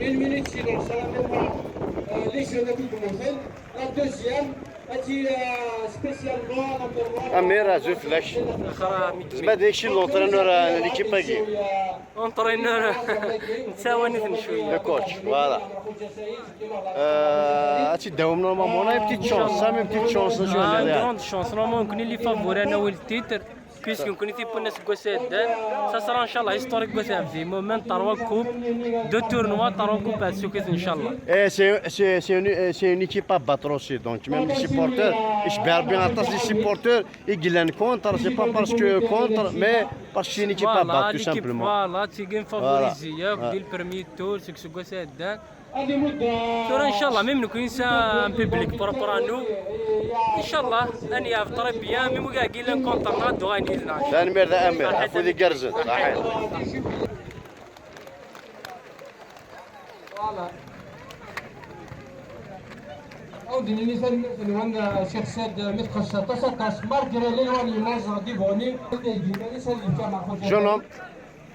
une minute silence à la mémoire des jeunes qui commencent. La deuxième, spécialement امير زوف لاش زعما داكشي لونترينور ليكيباكي اونترينور نتساوني شويه كوتش فوالا هادشي داوم نورمالمون اي بتيت شونس سامي بتيت شونس شو هذا غروند شونس نورمالمون نكون اللي فافوري انا والتيتر puisque on connaît pas notre gossette, ça sera Inch'Allah historique gossette. Des moments, 3 coupes, 2 tournois, 3 coupes à Soukez Inch'Allah. Et c'est une équipe à battre aussi, donc même les supporters, je perds bien attention les supporters, ils gagnent contre, c'est pas parce que contre, mais parce que c'est une équipe à battre tout simplement. Voilà, tu gagnes favorisé, dès le premier tour, c'est que ce gossette. ترى ان شاء الله ميم نكون انسان بيبليك بروبر انو ان شاء الله اني افطر بيان ميم كاع كاين كونتر دو غاينيزنا لا امير ذا امير عفوا ذي قرزن صحيح فوالا اودي نيسان نوان شيخ سيد مثل 16 ماركري لي ليماج دي بوني شنو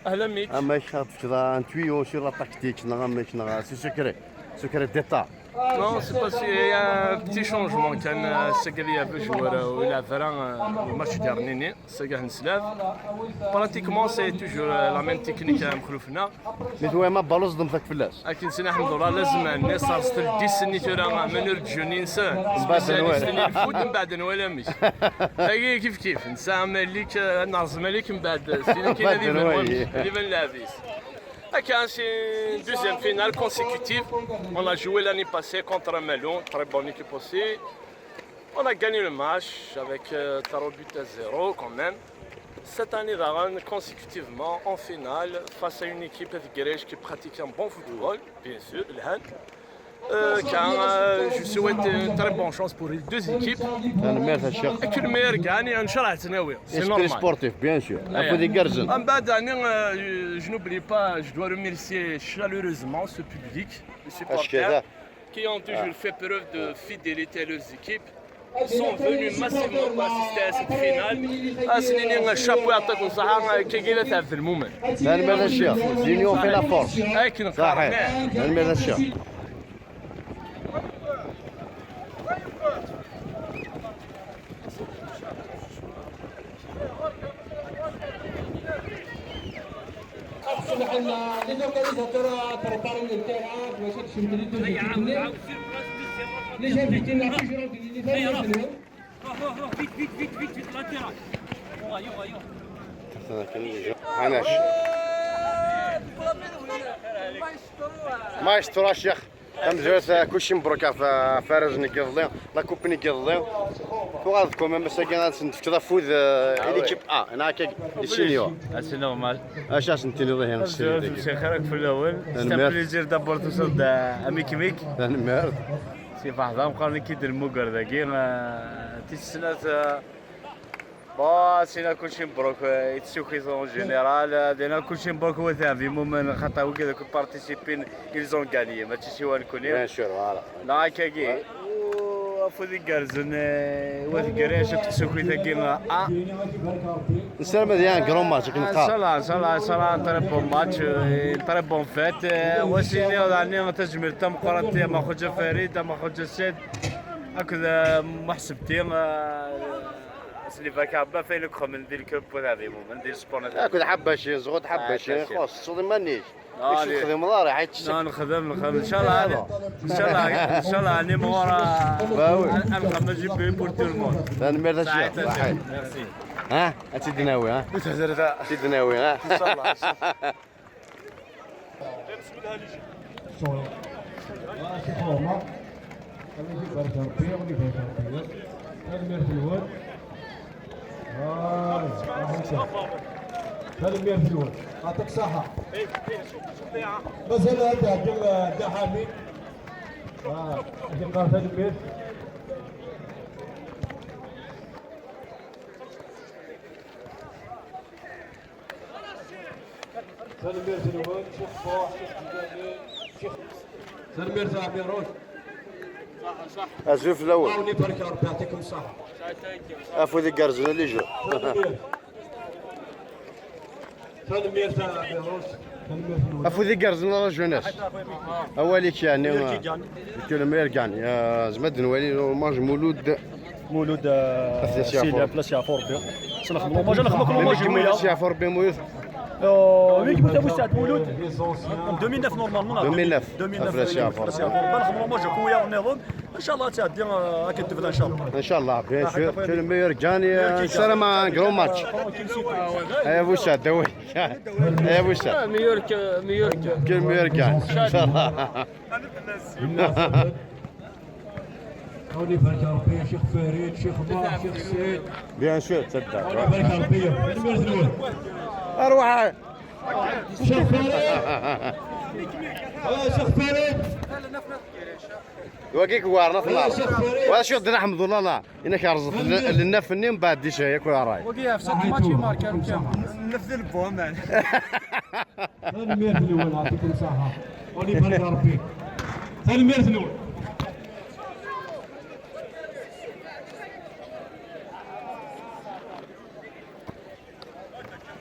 اهلا بك اما يخاف كذا انتويو sur la tactique c'est secret d'état. Non, c'est parce qu'il y a un petit changement. Quand c'est qu'il y a peu joueur ou il a fait un match dernier, c'est qu'il y a pratiquement c'est toujours la même technique à Mkhloufna. Mais toi, ma balle ضم فيك فلاس. لكن الحمد لله لازم الناس صارت 10 سنين ترى من رجعوا ننسى. الفوت من بعد ولا مش. هي كيف نسى مالك نعزم مالك من بعد سنين كاين اللي من لابيس. C'est une deuxième finale consécutive. On a joué l'année passée contre Melon, très bonne équipe aussi. On a gagné le match avec 3 buts à 0 quand même. Cette année, Daran consécutivement en finale face à une équipe de Guérèche qui pratique un bon football, bien sûr, l'Han. Car je souhaite une très bonne chance pour les deux équipes. Et que le meilleur gagne, Inch'Allah, c'est normal. Sportif, bien sûr. En bas d'année, je n'oublie pas, je dois remercier chaleureusement ce public, les supporters, qui ont toujours fait preuve de fidélité à leurs équipes. Ils sont venus massivement pour assister à cette finale. C'est un chapeau à tout ça, qui est là في المومن. L'union fait la force. صحيح. les organisateurs préparent le terrain pour essayer de se tenir. Les invités n'ont toujours organisé vite latéral. حناش ما يستر الشيخ امجوت كلشي مبروك فارز نكيضلي لا كوب نكيضلي وغادكم بس كان كذا فوز ليكيب انا هكا السينيور سي نورمال اش سنتيني هنا السينيور شي خيرك في الاول ستا بليزير دابور توصل اميك ميك انا ميرد سي فاحد مقارن كيدير الموكر داكي تيسنات سينا كلشي مبروك يتسوكيز اون جينيرال دينا كلشي مبروك هو ثاني مومن خاطر هو كذا كل بارتيسيبين إلزون غانيي ماشي شي وان كوني بيان سور فوالا لا كاكي وفودي كارزن وادي كريش تسوكي ثاكي نسلم مزيان كرون ماتش كنلقى ان شاء الله تري بون ماتش تري بون فيت وسيني وداني تجميل تم قرنتي ما خوجا فريد ما خوجا سيد هكذا محسبتي اللي فاك حبه فين لكم من دير الكوب هذه من دير سبور كنت حبه شي زغوت حبه شي خاص تصدم مانيش باش نخدم ضاري حيت نخدم ان شاء الله ان شاء الله اني مورا نخدم جيب بور تو الموند انا ميردا شي صحيح ميرسي ها سيدي ناوي ها سيدي ناوي ها ان شاء الله هذا المير في الأول يعطيك صحة مازال هذا عبد حامد اللي قال هذا المير هذا المير في الأول شوف فوق شوف هذا المير تاع بيروت صح ازوف الاول عاوني برك ربي يعطيكم الصحة افو ذي كارزون اللي جو هذا المير تاع بيروت افو ذي قرزنا لا جوناس اوليك يعني كل كان يا زمد نوالي ماج مولود سي بلاصه يا فوربي سنخدموا ماجا نخدموا ماجا سي فوربي مويوث وين كنت ابو سعد مولود 2009 نورمالمون 2009 افراسيا نخدموا ماجا خويا ونظن ان شاء الله تعدي اكيد تبدا ان شاء الله ان شاء الله بيان سور كو لو ميور غاني سلام ان غرو ماتش يا ابو سعد دوي يا ابو سعد ميور كل ميور غاني ان شاء الله هوني بركة ربية شيخ فريد شيخ باح شيخ سيد بيان سور تصدق بركة ربية اروح شيخ فريد شيخ فريد وكيك وارنا طلع ولا شو درا حمد الله لا انك رزق لنا فنين بعد دي شيء ياك راي وقيا في 6 ماتش ماركا نفذ البوم مان ثاني ميرث الاول اعطيك مساحة هوني بركة ربية ثاني ميرث الاول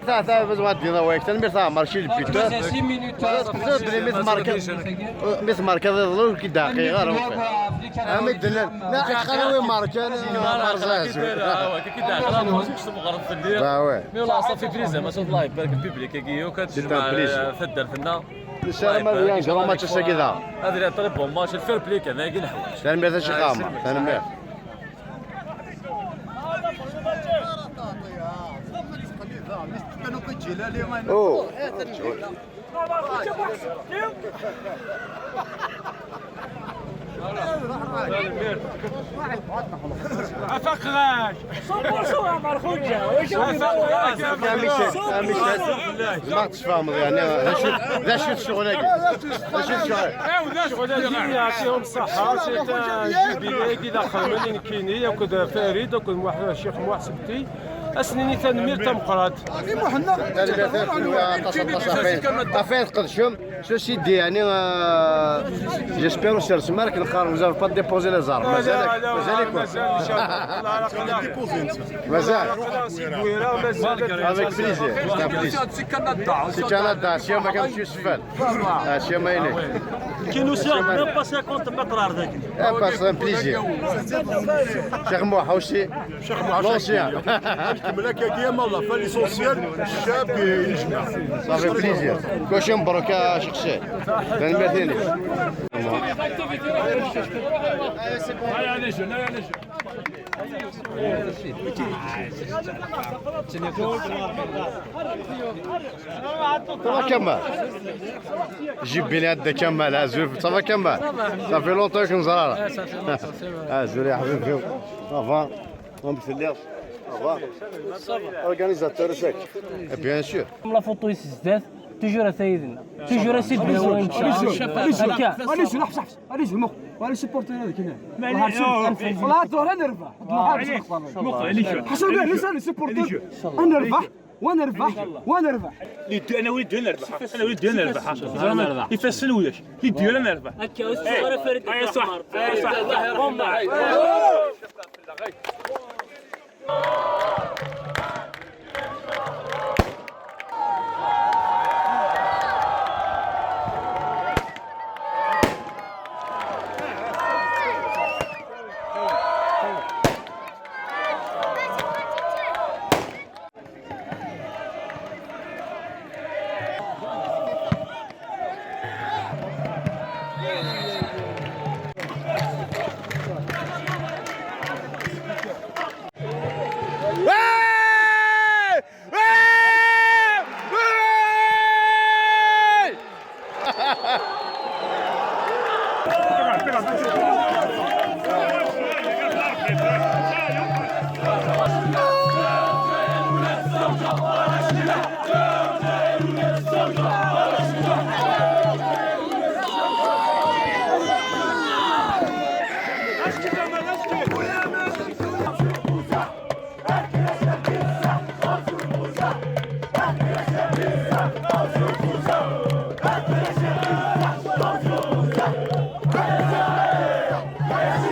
تا بس ما دينا ويك تنمر تا مارشي البيتر مثل ماركا ظلوا كي دقيقه راه ما يدلل لا خلوي ماركا مرزاز كي داخل ماشي مغرب في الليل واه مي والله صافي بليزير ما شاء الله يبارك البيبليك كيو كتجمع في الدرفنا السلام عليكم جرو ماتش ساكيدا هذه اللي طريب بون ماتش الفير بلاي كان كاين الحوايج تنمر شي قامه تنمر اوه افقراش صور مع الخوجه واش ما تفهم يعني ذا شو الشغل يعطيهم الصحة سي جوبيلي كي دخل ملين كيني وكذا فريد وكذا الشيخ محسبتي اسنيني تنمير تمقرات افين قدشم شو سيدي يعني جيسبيرو سير سمارك نخار مازال با ديبوزي لي زار مازالك مازال افيك بليزير سي كندا سي ما كنمشيو سفال سي ما يليك كي نو سير ميم با 50 متر هذاك باس بليزير شيخ موحى وشي شيخ محمد ملاك ديما الله فاليسونسيال الشاب يجمع صافي بليزير كلشي مبروك يا شيخ شي تنمير ثاني صافا كمال جيب بيني هدا كمال زوج صافا كمال صافي لونطو كنزرارة زول يا حبيبي صافا ما بفليش صافا اورغانيزاتور ساك بيان سور لا فوتو يسدات تجور سيدنا تجور سيدنا وين هكا معليش لحظه معليش مخ معليش سبورتر هذاك هنا والله ترى نربح حسب لسان سبورتر نربح ونربح ونربح انا وليد نربح انا وليد نربح زعما يفسن وياك يدي ولا نربح هكا الصغير فريد اي صح اي صح Yeah.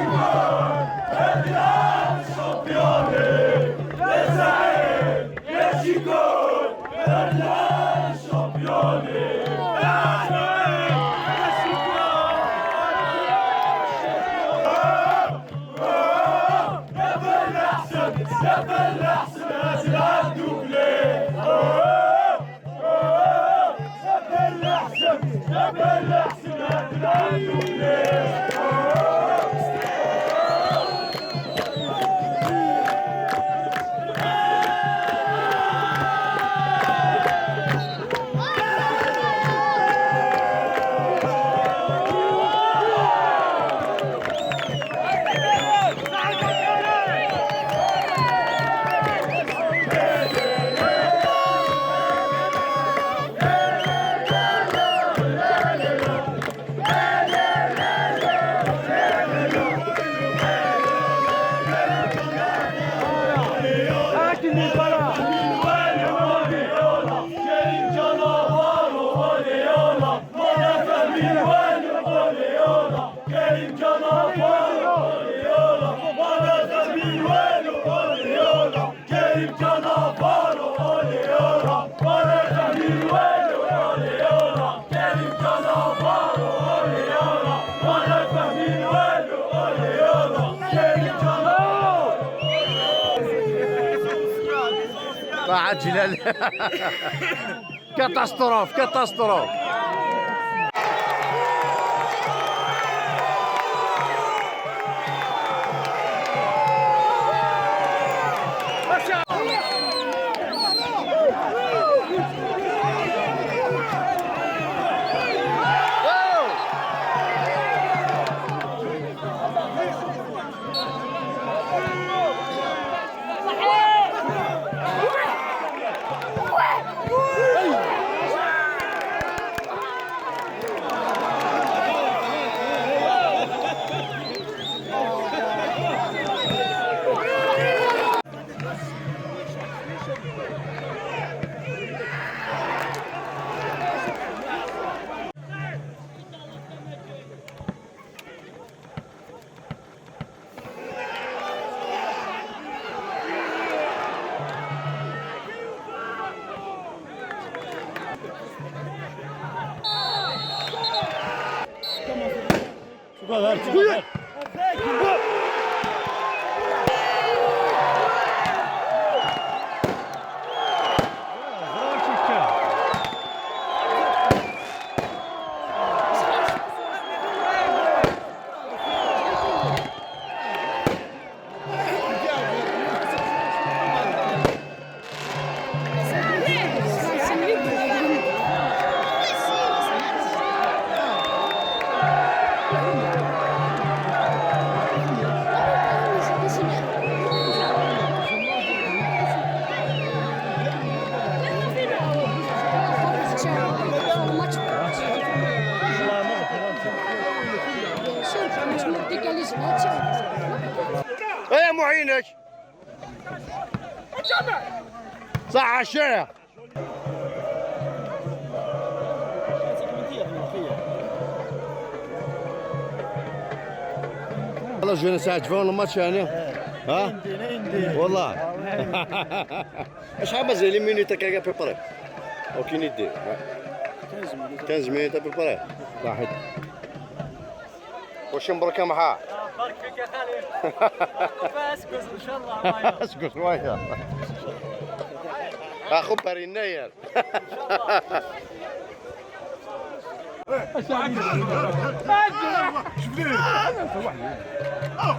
طاعت جلال كاتاستروف كاتاستروف. يا معينك صح على الشارع. والله جونا ساعة تفون الماتش يعني ها والله اش عم زي مينيتا كاكا بريباري اوكي ندير 15 مينيتا بريباري واحد واش مبركه معها بارك فيك يا خالي. اسكت ان شاء الله. اسكت شويه اخو بريناير.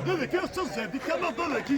هذيك يا استاذ هذيك انا ضلك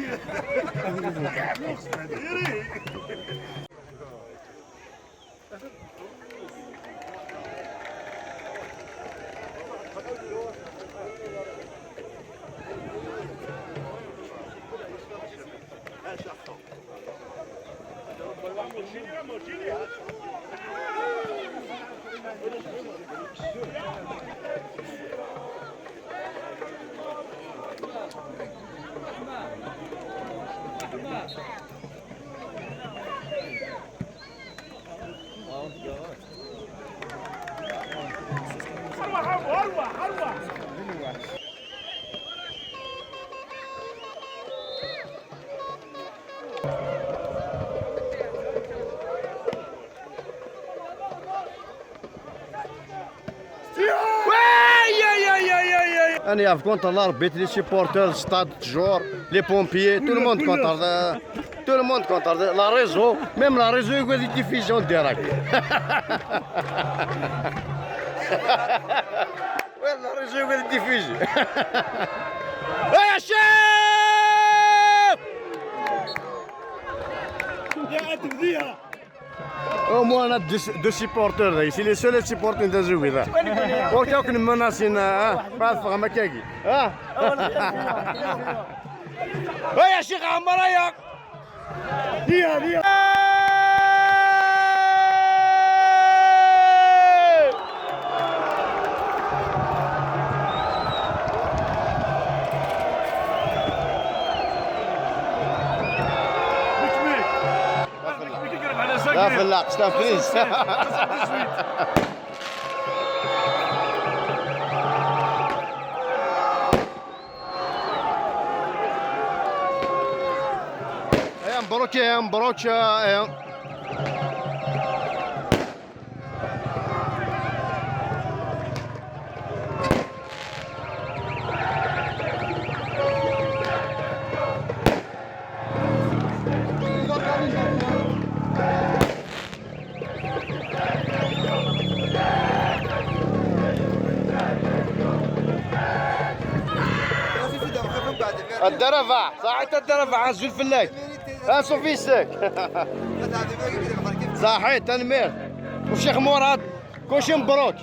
انا يا كونتر بيت لي سيبورتور ستاد تجور لي بومبيي تو الموند كونتر تو الموند كونتر لا ريزو ميم لا ريزو يقول لي ديفيزيون ديراكت. الرجل يقول الديفيجي. يا شيف يا تبديها. Au moins on a deux supporters là, c'est les seuls supporters de jouer là. Pourquoi qu'on menace pas de faire makagi. Ah. يا شيخ عمر يا ديها لا في اللاق ستافليز. مبروك الدرفع صحيت الدرفع عن زول فلاك صوفيسك صحيت تنمير والشيخ مراد كلشي مبروك.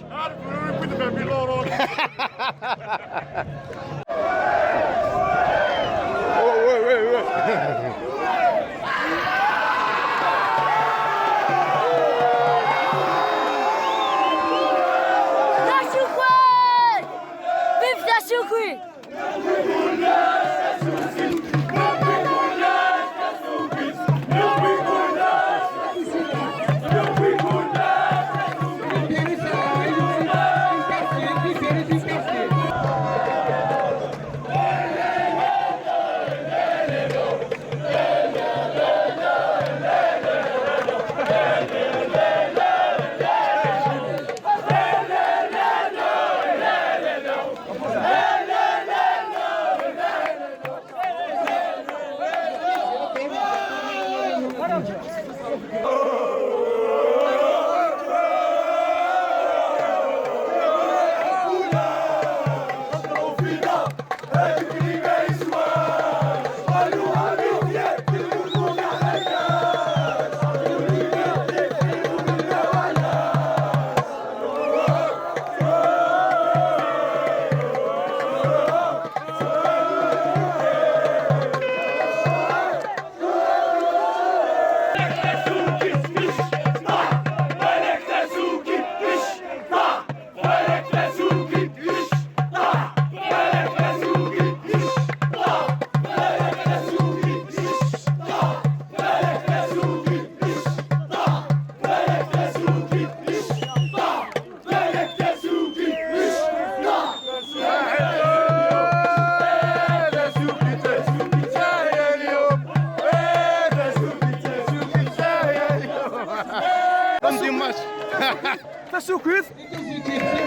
تسوكيت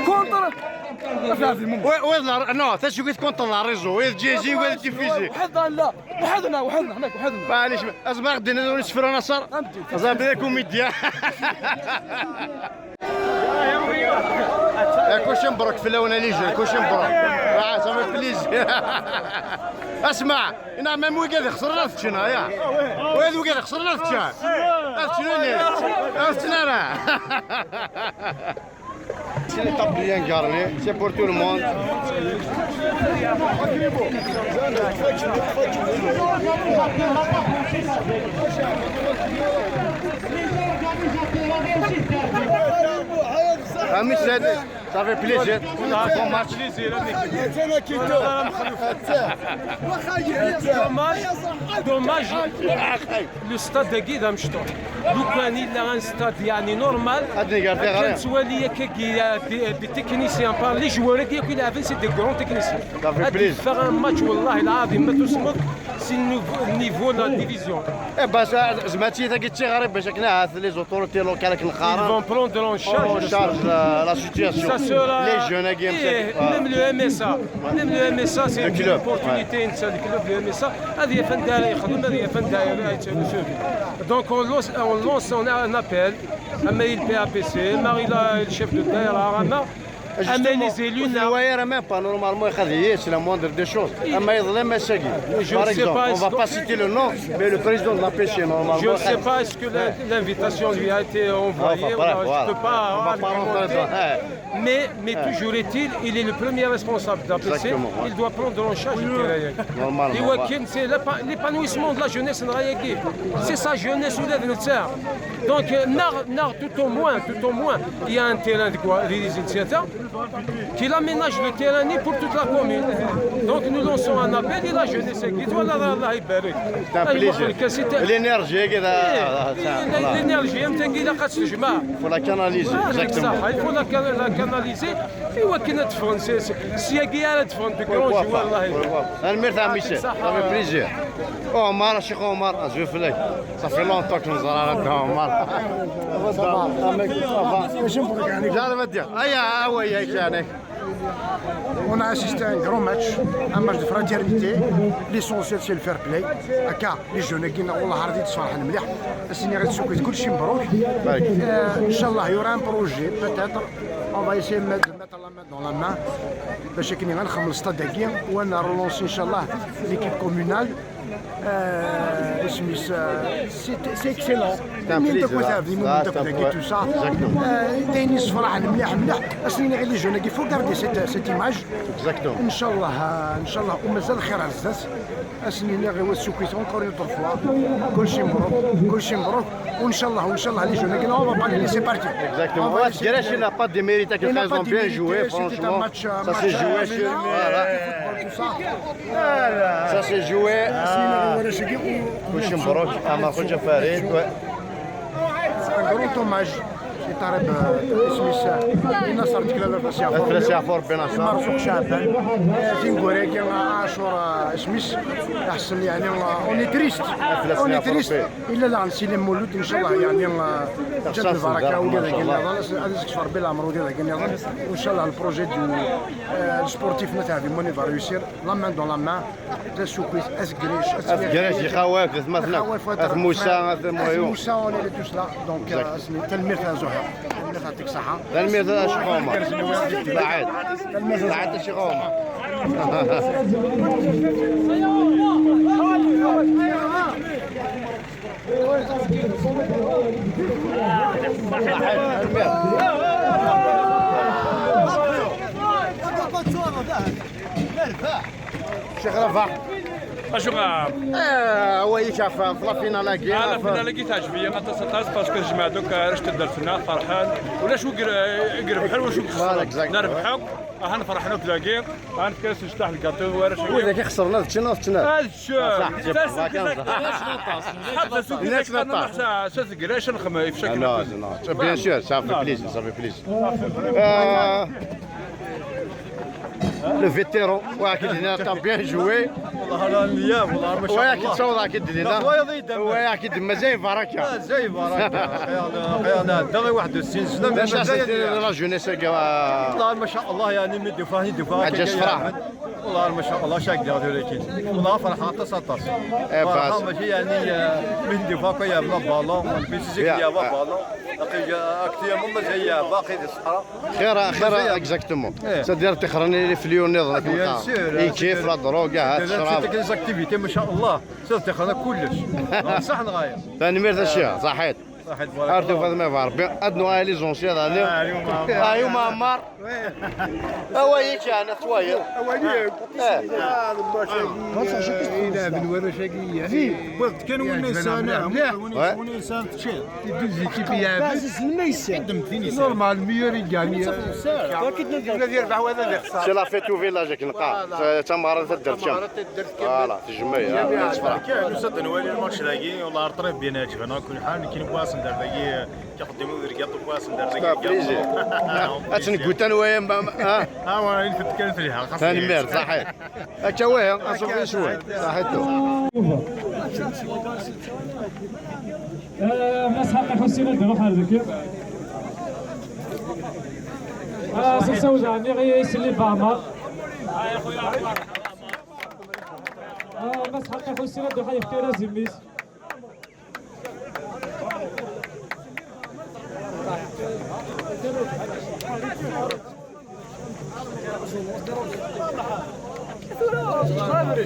كونتر نو تسوكيت كونتر لا ريزو ويز جي ويز تيفيزي وحدنا لا وحدنا هناك وحدنا معليش ازبر غدينا نسفر نصر زعما كوميديا. كلشي مبروك في الاولى اللي جا كلشي مبروك صافي بليز. اسمع انا ميم وكاد خسرنا في شنو يا وهذا وكاد خسرنا في شنو عرفتنا راه C'est l'étape bien garnie, c'est pour tout le monde. Amis, ça fait plaisir. Bon match. دوماج لو ستاد كيدا مشطوح لو كان الا ان ستاد يعني نورمال كانت توالي دي تكنيسيان بار لي جوار كي يلعبوا سي دي كرون تكنيسيان هادي فيغ ان ماتش والله العظيم ما تصمت سي النيفو لا ديفيزيون بس زعمتي تا قلتي غريب باش كنا لي زوتوريتي لوكال الخرا ils vont prendre en charge la situation les jeunes qui même le MSA c'est une opportunité نتاع الكلوب le MSA هذه فنداره يخدم هذه فنداره donc on lance un appel à Maïl PAPC Marie le chef de terre Rama اما لي زيلو الولاية même pas normalement يخذ c'est la moindre des choses. أما يظلم مساكين. Par exemple, on va pas citer le nom, mais le président de la pêche normalement. Je ne sais pas est-ce que l'invitation lui a été envoyée. Je ne peux pas argumenter. Mais toujours est-il, il est le premier responsable de la PC. Il doit prendre en charge le terrain. Normalement. C'est l'épanouissement de la jeunesse en Rayagui. C'est sa jeunesse ou l'aide de terre. Donc, tout au moins, il y a un terrain de quoi qu'il aménage le terrain pour toute la commune. Donc, nous lançons un appel et la jeunesse qui doit C'est un plaisir. L'énergie, l'énergie, il faut la canaliser. Exactement. Il faut la canaliser. Et on va français. Si il y a de grands joueurs, المرتاح ميشيل ça fait plaisir. عمر الشيخ عمر اشوف لك صافي لونطون كنزرع لك عمر جارب الدير ايا ويا كانك. On a assisté à un grand match, un match de fraternité. L'essentiel c'est le fair play. هكا لي جون كاين والله عرضي تصفرحنا مليح. السيني غتسوق كلشي مبروك. ان شاء الله يورا ان بروجي peut-être on va essayer de mettre la main dans la main باش كني غنخمم الستاد داكيا وانا رولونسي ان شاء الله ليكيب كومونال. سي اكسيلون مين داك وثابني مين داك تو سا دايني صفراحه مليح مليح اسنين غير لي جون كي فو غاردي سيت ايماج ان شاء الله ومازال خير عزاز اسنين غير وسوكيت اونكور اون فوا كلشي مبروك وان شاء الله لي جون كي اون با لي سي بارتي Exactement. Guerech n'a pas de mérite, ils ont bien joué, franchement. Ça s'est joué sur. Voilà. Ça s'est joué. كلشي مبروك اما خوجا فريد. un grand hommage يطرب اسمي نصر تكلم فلاسي فور بنصر مرزوق شعبان تنقول كي عاشور اسميس احسن يعني اوني تريست الا لا نسلم مولود ان شاء الله يعني جات البركه وكذا كاين هذا كشفر بلا عمرو كذا كاين وان شاء الله البروجي دو السبورتيف نتاعي موني فا ريوسير لا مان دون لا مان تسوكيس اسكريش يخاوف مثلا موسى موسى اوني لي توس لا دونك تلميذ زهر تلميذ يعطيك صحه تلميذ اشقومه بعد اشقومه شيخ رفاح اشوف هو يشاف في الفينال كي انا في الفينال كي تعجبني انا تصدقت باسكو الجماعه دوك رشت درتنا فرحان ولا شو قرب واش نربحوك فرحنا تلاقي كاس نشطح الكاطو ورا شي وإذا كي خسرنا شنو قراش نخمم في شكل non bien sûr ça fait plaisir le vétéran واكيد هنا bien joué والله الايام والله ما شاء الله واكيد صوت اكيد هنا واكيد مزيان بركه زي بركه قياده دغي 61 سنه لا جونيس والله ما شاء الله يعني من دفاعي عجز فرح والله ما شاء الله شاك ديال ولكن والله فرحه تصطر فرحه ماشي يعني من دفاع يا بلا بالون بيسيك يا بالون اكتيا مما جايه باقي الصحراء خير اكزاكتومون سدير تخرني في اليونيض كيف لا دروغ الشراب كاين اكتيفيتي ما شاء الله سير تخرنا كلش صح نغايه ثاني مير الشيء صحيت عرفتوا فهذا ما فار بين ادنو لي زونسيا هذا ايوا معمر هو يجي انا طويل هو ليك لا بالورا شقيه في وقت كانوا ونيسان تشيل دوز ايكيب يا نورمال ميور يغاني الذي يربح وهذا اللي خسر سي لا فيتو فيلاج كنلقى تمارا تدرت شام فوالا تجمع كانوا صدقوا ولي الماتش لاقي والله ارطريف بيناتهم انا كل حال كاين بواصن دار داكي كيقدموا رياض بواصن دار داكي اتنقوت انا ويا ها وانا نتكلم في الحلقه ثاني مير صحيح هكا وين اصوفي شوي صحيتو مسحق حسين الدروح هذاك سوزا عندي غير يسلي بعمر مسحق حسين الدروح يختار زميس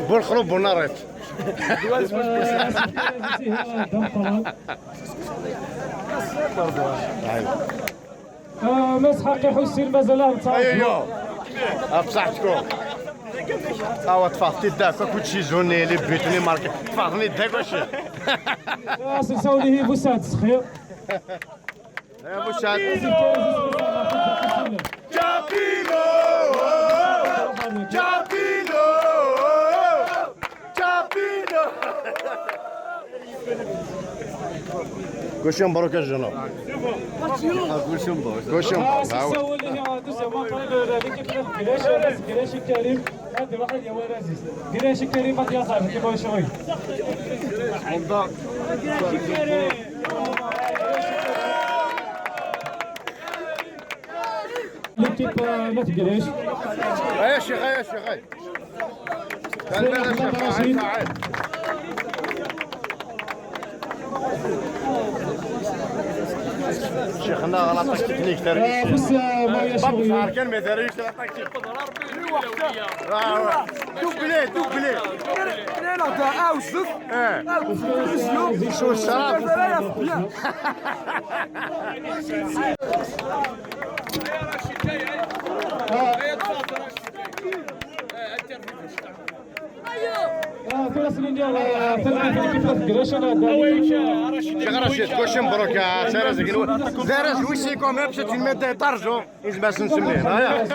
بالخروب بالناريت. مسحق حسين مازال ايوه بصحتكم. ها تفاضتي داك كنت شي زوني اللي بيتني ماركي تفاضني داك واش سنساوليه بوسعد الصخير يا بوسعد جابيلو جابيلو جابيلو كلشي مبروك الجنوب. كلشي مبروك كلشي مبروك. سنساوليه دوزيامون ليكيب كراش كريم هذه واحد يا ورازيز كراش كريم غادي يصعب كيما شوي ليكيب ما تقراش يا شيخ يا شيخ شيخنا غلط تكنيك ترى بس ما يشوي كان ما داريش تكنيك دوبلي دوبلي لا لا اوسف شو الشراب شيخ كلشي مبروك يا سارة زارز ويسيكم مشات في الميدان طرجو باش نسميه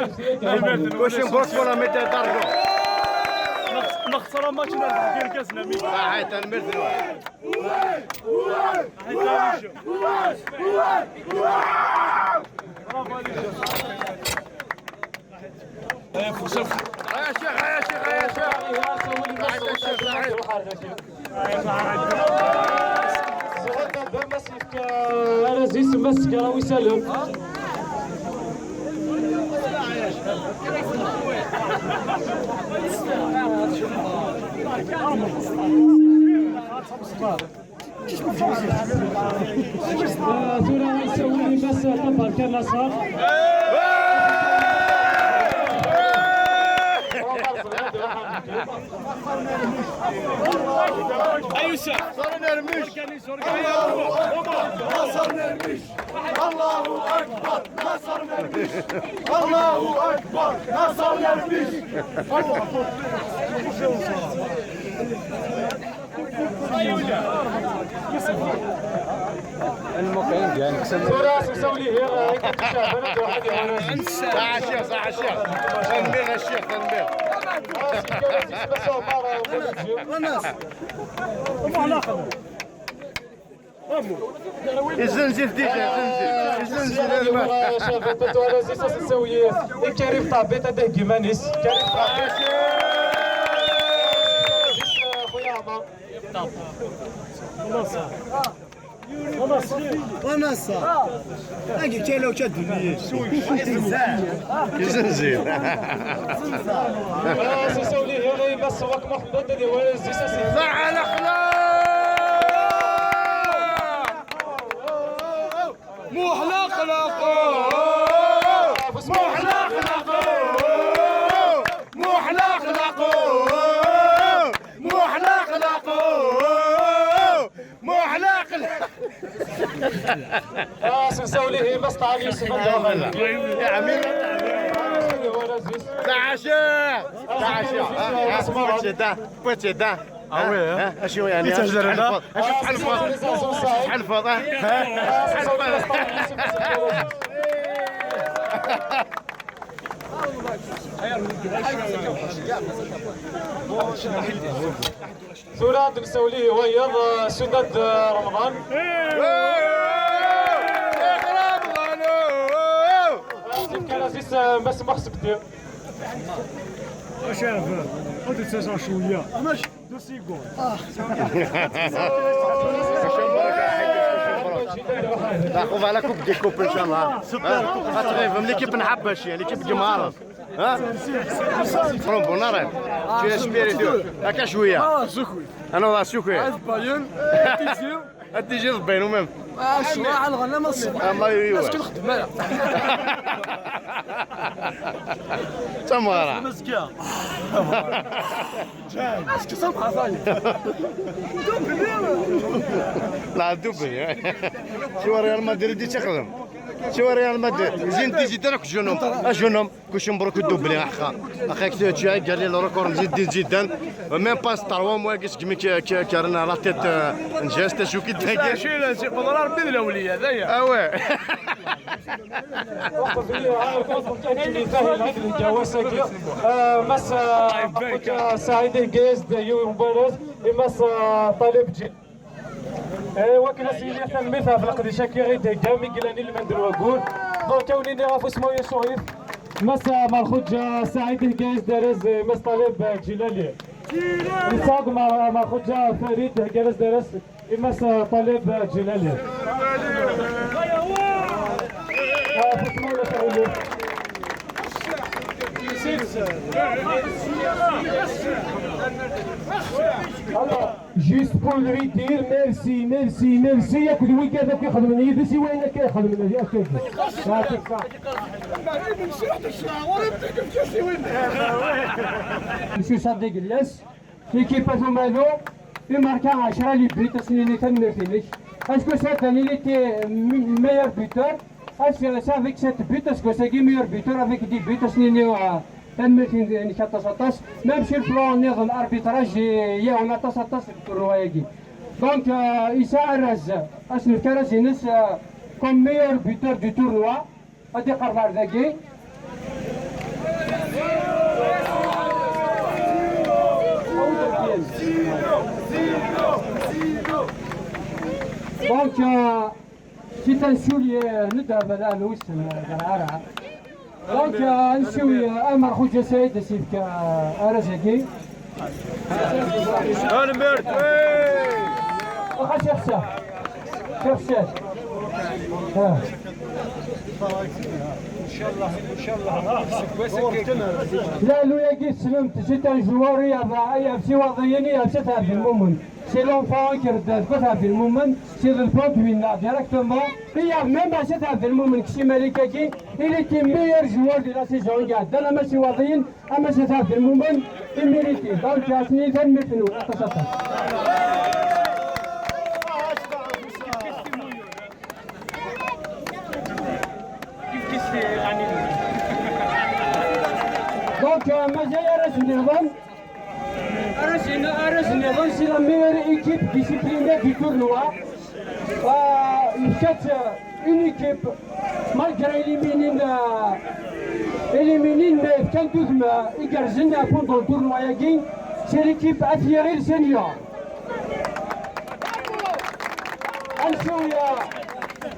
كلشي مبروك ولا ميدان طرجو نخسر ماتش ديال كاس العالم هاي تنمرت يا شيخ يا شيخ يا شيخ مسك راهو يسلم ثورة يسوي بس طبعا كان نصر ايوسا صار نرمش نصر نرمش الله اكبر نصر نرمش الله اكبر نصر نرمش المقيم ديالك ثورة يسوي هي صح الشيخ صح الشيخ تنبيه الشيخ تنبيه الزنجير ديجا الزنجير شافت على زيسا تسوي كريم طابيت هذا كيمانيس كريم طابيت خويا عمر ونصا اجي تشيلو تشدني الزنجير سيسولي هي بس وك محمد دي ولا زيسا زعل اخلاق محلى خلاقو محلى خلاقو محلى خلاقو محلى خلاقو محلى خلاقو سيسولي بس تعال يوسف يا عمي تعاشى بوتيدا اشنو يعني حلفظ حلفظ ثورة نسوليه ويض سدد رمضان كان عزيز بس محسب كثير شاف خذ تسع شويه ماشي دو سيكون ناخذ على كوب دي كوب ان شاء الله سوبر ليكيب نحبها شي ليكيب جمهور ها فروم بوناريت شي سبيريتو هكا شويه سكوي انا والله سكوي باين تيجي باين ومام الشراع الغنم الصبح اما ايوا اش كنخدم انا تمارا مسكيه اش كتصبح ثاني لا دوبل شو ريال مدريد تخدم شو ريال مدريد زين تيجي درك جنوم كلشي مبروك دوبلي اخاك تشي قال لي الريكورد مزيد جدا ميم باس 3 موا كاش كمي كارنا لا تيت نجاز تشو كي داكي شي لا شي قدرة ربي الاوليه هذايا اواه مس سعيد الجيز يوم بارز مس طالب جي وكنا سيدي تنميتها في القضية شاكيري دامي قلاني المندل وقول دونك كونيني غافو اسمو يسوعيف مس مرخوج سعيد الجيز دارز مس طالب جلالي نساق مرخوج فريد جالس دارز مس طالب جلالي اسمو يسوعيف Alors, juste pour lui dire merci. ياك الويك هذا كيخدم لي دسي وين كيخدم لي ياك Monsieur Sadek Gilles, l'équipe à Zomano, il marqua 10 buts, c'est une étape merveilleuse. Est-ce que cette année il était meilleur buteur? Est-ce que c'est avec 7 buts, est-ce que c'est meilleur buteur avec 10 buts, c'est une تنمتين نشاط même sur le plan نظام الاربيتراج يا هنا تصاطاس الروايقي دونك إيسا أرز أسن الكرازينس كوم ميور بيتور دو تورنوا هادي قرار ذاكي دونك سي تنسولي ندهب هذا الوسم العرع دونك نسوي امر خوجه سعيد سيفك ارزقي المرت واخا شيخ ساش ان شاء الله لا لو يجي سلمت جيت ان جوار يا في وضعيني يا في المومن سي لونفون qui regarde في المومن سي le produit là directement هي même في المومن كشي مالكاكي il était meilleur joueur de la saison قاعد انا ماشي وضعين اما في المومن الميريتي دونك عشني تنمتنو تصفى دونك مازال راس النظام راس النظام سي لا ميور ايكيب ديسيبليني في تورنوا مشات اون ايكيب مالغري اليمينين كان دوزم يقرزنا بوندو التورنوا ياكي سي ليكيب افيغيل سينيور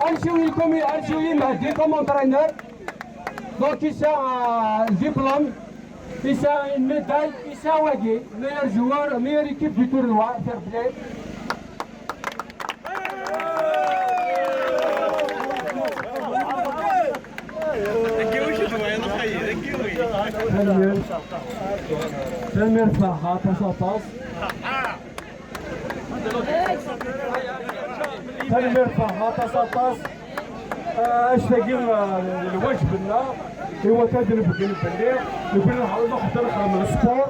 انشوي مهدي كوم انترينور دونك يسا الدبلوم يسا الميداي يسا واقي ميور جوار ميور ايكيب دو تورنوا فير بلاي تنمير فاخا تصاطاس تنمير فاخا تصاطاس اشتاقي الواجب لنا هو كادر بكين بالليل نكون نحاول نحضر من السبور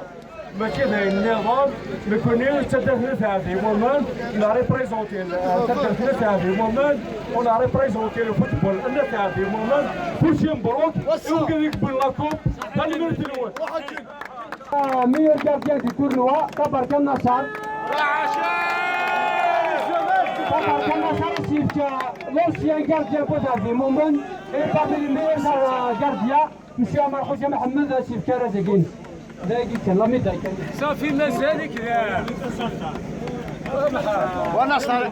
ماشي ذا النظام نكون تدخل هذه مومنت لا ريبريزونتي تدخل هذه مومنت ولا ريبريزونتي الفوتبول في هذه مومنت كلشي مبروك وكان يقبل لاكوب هذه نرتي الاول ميور كارديان دي تورنوا تبارك النصر تبارك النصر سيفك لونسيان كارديان بوت هذه مومنت اي بارمي لي ميور كارديان مسيو عمر خوجه محمد سيفك رازقين دايك لا ميداي صافي مازالك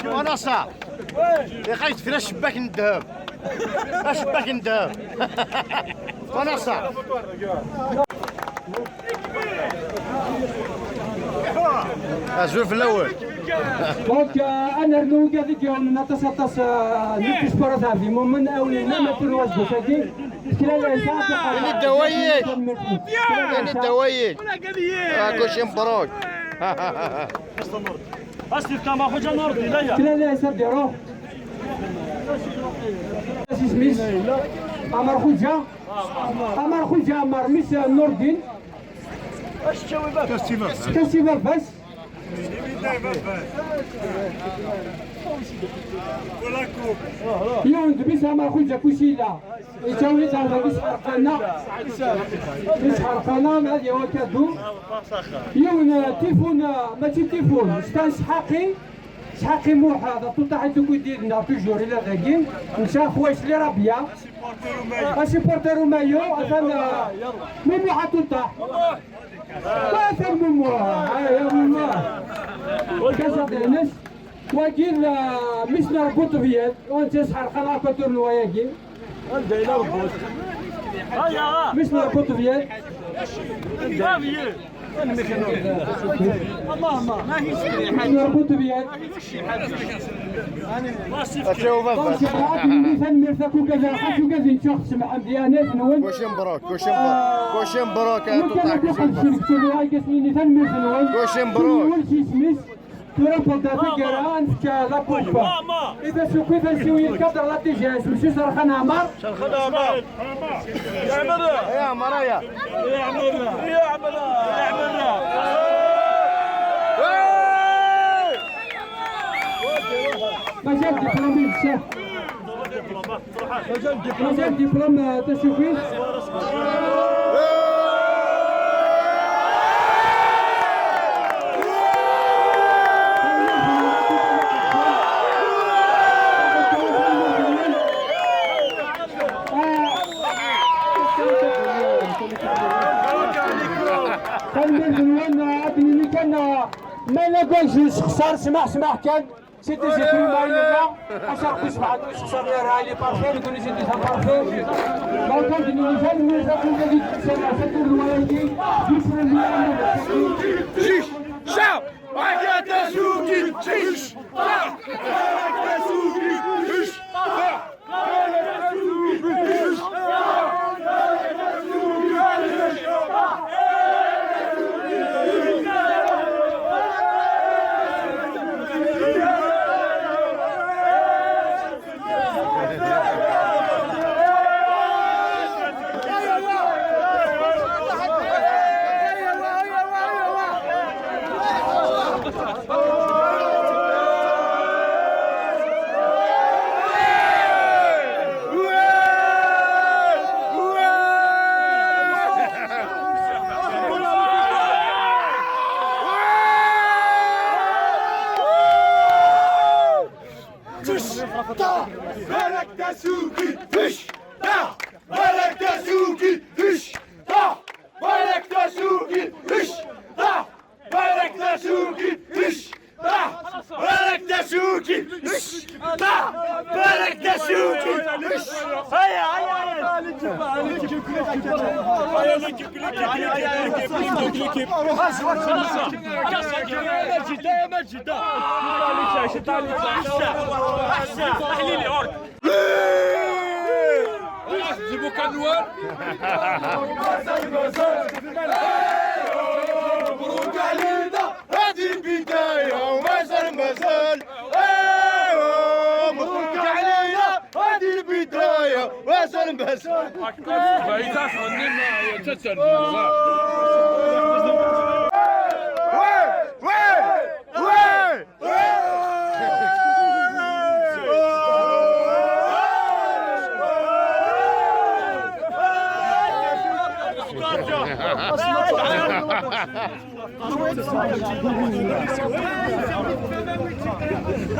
ونصر لقيت فينا الشباك الذهب الشباك الذهب ونصر ازول في الاول دونك انا رنو هذيك يوم نتصاطس نفس فرص هذه من اولي ما تنواز بساكي يعني الدوايج يعني الدوايج كلشي مبروك اصلي كما خوجا نوردي لا لا سديروه سميس عمر خوجة عمر خوجة عمر ميس نور الدين كاستيفال باس يوند بيس عمر خوجة كوشيلا يتاولي تعرف بيس حرقنا مع هذه هو كادو يون تليفون ماشي تليفون ستان شحاقي موحى طوطا حيت كيديرنا توجور الى ذاكين نشا خويش لي رابيا سيبورتيرو مايو اثنا ميمو حطوطا ما ثم ميمو يا ميمو وكاسا دينس وكيل مش نربط فيها وانت شحال قناه كتور نواياكي مش نربط فيها نربط بيها كوشن بروك كوشن بروك كوشن بروك إذا سوق إذا سوي الكادر لا تجهز مش سرخان عمر يا عمر يا مجال دبلومي الشيخ مجال دبلوم تسويق ما نقولش خسر سمح كان سيتي جي في ماينا عشان تسمع خسر لها لي بارفي نقول جي دي بارفي ما كان نيجان من زاكو اللي تسمع فتور الوالدي يسمع شيش شاو وعيا تسوقي شيش تسوقي شيش بالك تسوقي فيش بالك تسوقي فيش بالك تسوقي فيش بالك تسوقي فيش بالك تسوقي فيش بالك تسوقي فيش هيا هيا جيبوا كنوار مبروك علينا هذه البداية ومازال مبروك علينا هذه البداية ومازال بعيدة عني تتسلم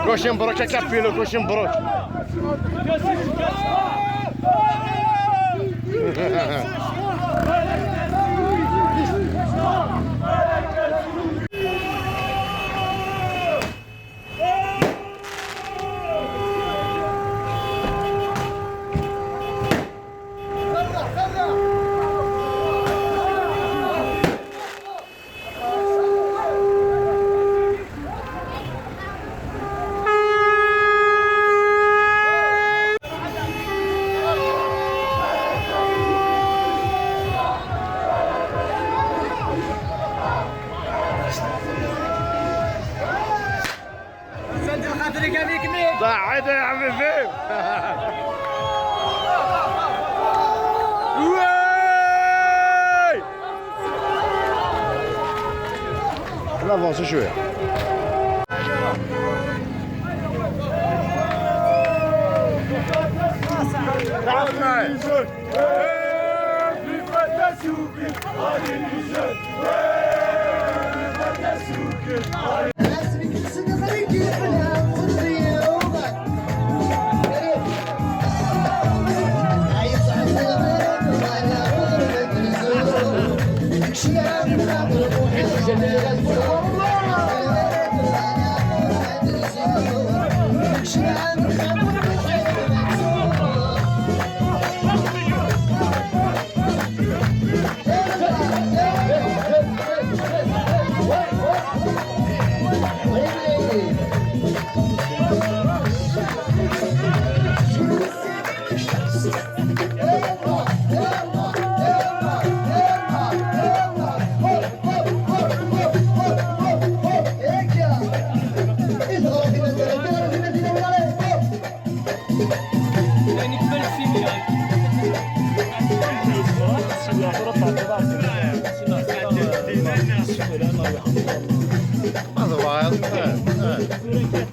كوشن بروك كابيلو كوشن بروك صحيت يا حبيبي نافونسي شويه هذا واحد